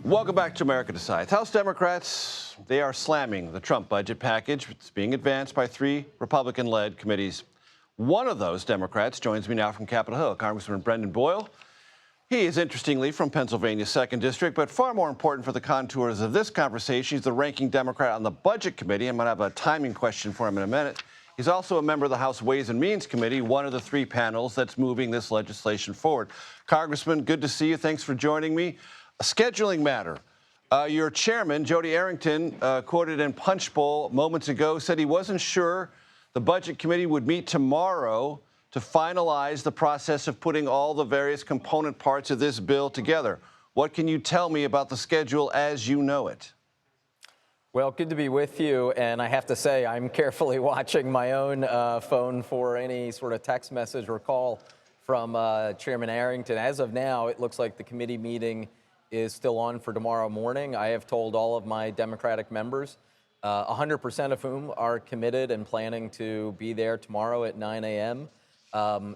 Welcome back to America Decides. House Democrats, they are slamming the Trump budget package. It's being advanced by 3 Republican-led committees. One of those Democrats joins me now from Capitol Hill, Congressman Brendan Boyle. He is, interestingly, from Pennsylvania's 2nd District, but far more important for the contours of this conversation, he's the ranking Democrat on the Budget Committee. I'm going to have a timing question for him in a minute. He's also a member of the House Ways and Means Committee, one of the 3 panels that's moving this legislation forward. Congressman, good to see you. Thanks for joining me. A scheduling matter. Your chairman, Jody Arrington, quoted in Punch Bowl moments ago, said he wasn't sure the Budget Committee would meet tomorrow to finalize the process of putting all the various component parts of this bill together. What can you tell me about the schedule as you know it? Well, good to be with you, and I have to say I'm carefully watching my own phone for any sort of text message or call from Chairman Arrington. As of now, it looks like the committee meeting is still on for tomorrow morning. I have told all of my Democratic members, 100% of whom are committed and planning to be there tomorrow at 9 a.m.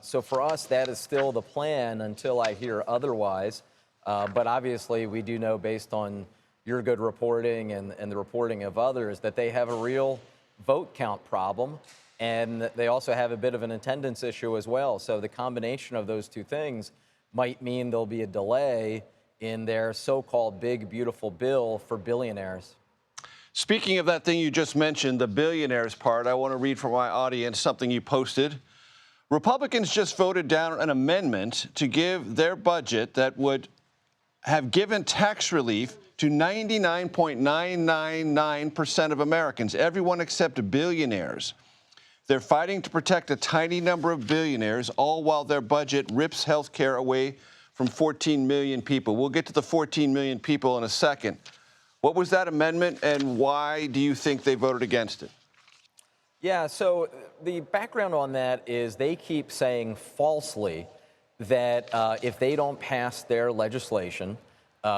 So for us, that is still the plan until I hear otherwise. But obviously, we do know, based on your good reporting and the reporting of others, that they have a real vote count problem. And they also have a bit of an attendance issue as well. So the combination of those 2 things might mean there'll be a delay in their so-called big, beautiful bill for billionaires. Speaking of that thing you just mentioned, the billionaires part, I want to read for my audience something you posted. Republicans just voted down an amendment to give their budget that would have given tax relief to 99.999% of Americans, everyone except billionaires. They're fighting to protect a tiny number of billionaires, all while their budget rips health care away from 14 million people. We'll get to the 14 million people in a second. What was that amendment, and why do you think they voted against it? Yeah, so the background on that is they keep saying falsely that if they don't pass their legislation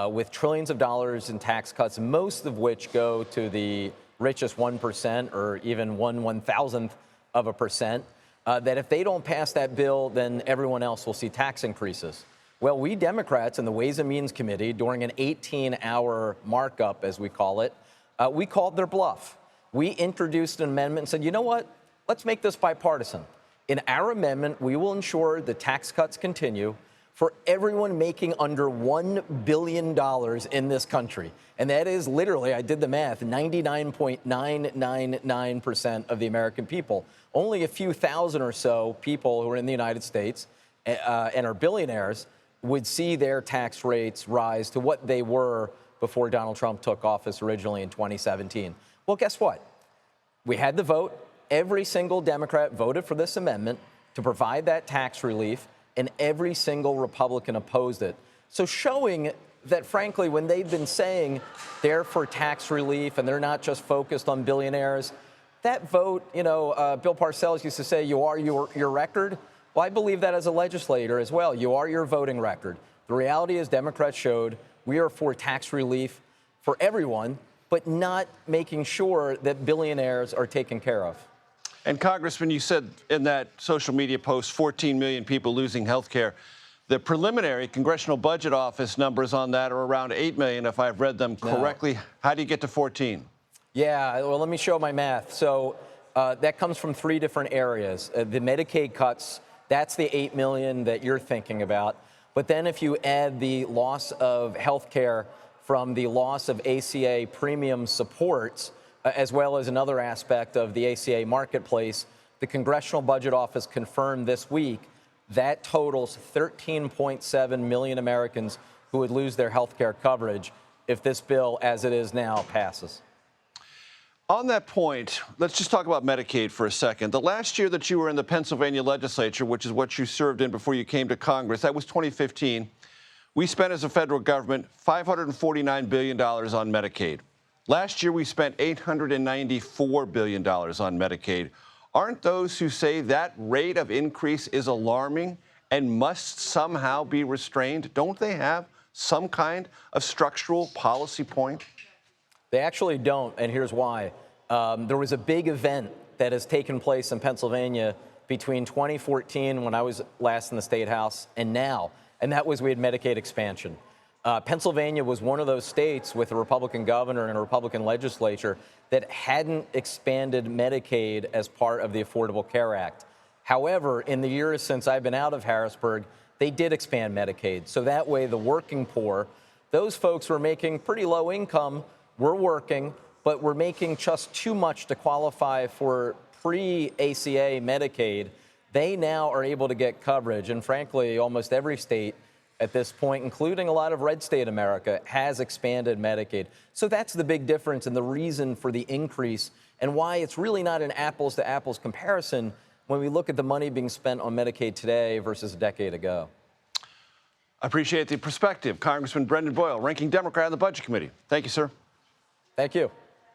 with trillions of dollars in tax cuts, most of which go to the richest 1% or even 1/1000th of a percent, that if they don't pass that bill, then everyone else will see tax increases. Well, we Democrats in the Ways and Means Committee, during an 18-hour markup, as we call it, we called their bluff. We introduced an amendment and said, you know what? Let's make this bipartisan. In our amendment, we will ensure the tax cuts continue for everyone making under $1 billion in this country. And that is literally, I did the math, 99.999% of the American people. Only a few thousand or so people who are in the United States and are billionaires would see their tax rates rise to what they were before Donald Trump took office originally in 2017. Well, guess what? We had the vote. Every single Democrat voted for this amendment to provide that tax relief, and every single Republican opposed it. So showing that, frankly, when they've been saying they're for tax relief and they're not just focused on billionaires, that vote, Bill Parcells used to say, you are your record. Well, I believe that as a legislator as well. You are your voting record. The reality is Democrats showed we are for tax relief for everyone, but not making sure that billionaires are taken care of. And Congressman, you said in that social media post, 14 million people losing health care. The preliminary Congressional Budget Office numbers on that are around 8 million, if I've read them correctly. No. How do you get to 14? Yeah, well, let me show my math. So that comes from 3 different areas. The Medicaid cuts, that's the 8 million that you're thinking about. But then if you add the loss of health care from the loss of ACA premium supports, as well as another aspect of the ACA marketplace, the Congressional Budget Office confirmed this week that totals 13.7 million Americans who would lose their health care coverage if this bill, as it is now, passes. On that point, let's just talk about Medicaid for a second. The last year that you were in the Pennsylvania legislature, which is what you served in before you came to Congress, that was 2015. We spent as a federal government $549 billion on Medicaid. Last year, we spent $894 billion on Medicaid. Aren't those who say that rate of increase is alarming and must somehow be restrained? Don't they have some kind of structural policy point? They actually don't, and here's why. There was a big event that has taken place in Pennsylvania between 2014, when I was last in the State House, and now, and that was we had Medicaid expansion. Pennsylvania was one of those states with a Republican governor and a Republican legislature that hadn't expanded Medicaid as part of the Affordable Care Act. However, in the years since I've been out of Harrisburg, they did expand Medicaid. So that way, the working poor, those folks were making pretty low income, were working, but were making just too much to qualify for pre-ACA Medicaid. They now are able to get coverage. And frankly, almost every state at this point, including a lot of red state America, has expanded Medicaid. So that's the big difference and the reason for the increase and why it's really not an apples to apples comparison when we look at the money being spent on Medicaid today versus a decade ago. I appreciate the perspective. Congressman Brendan Boyle, ranking Democrat on the Budget Committee. Thank you, sir. Thank you.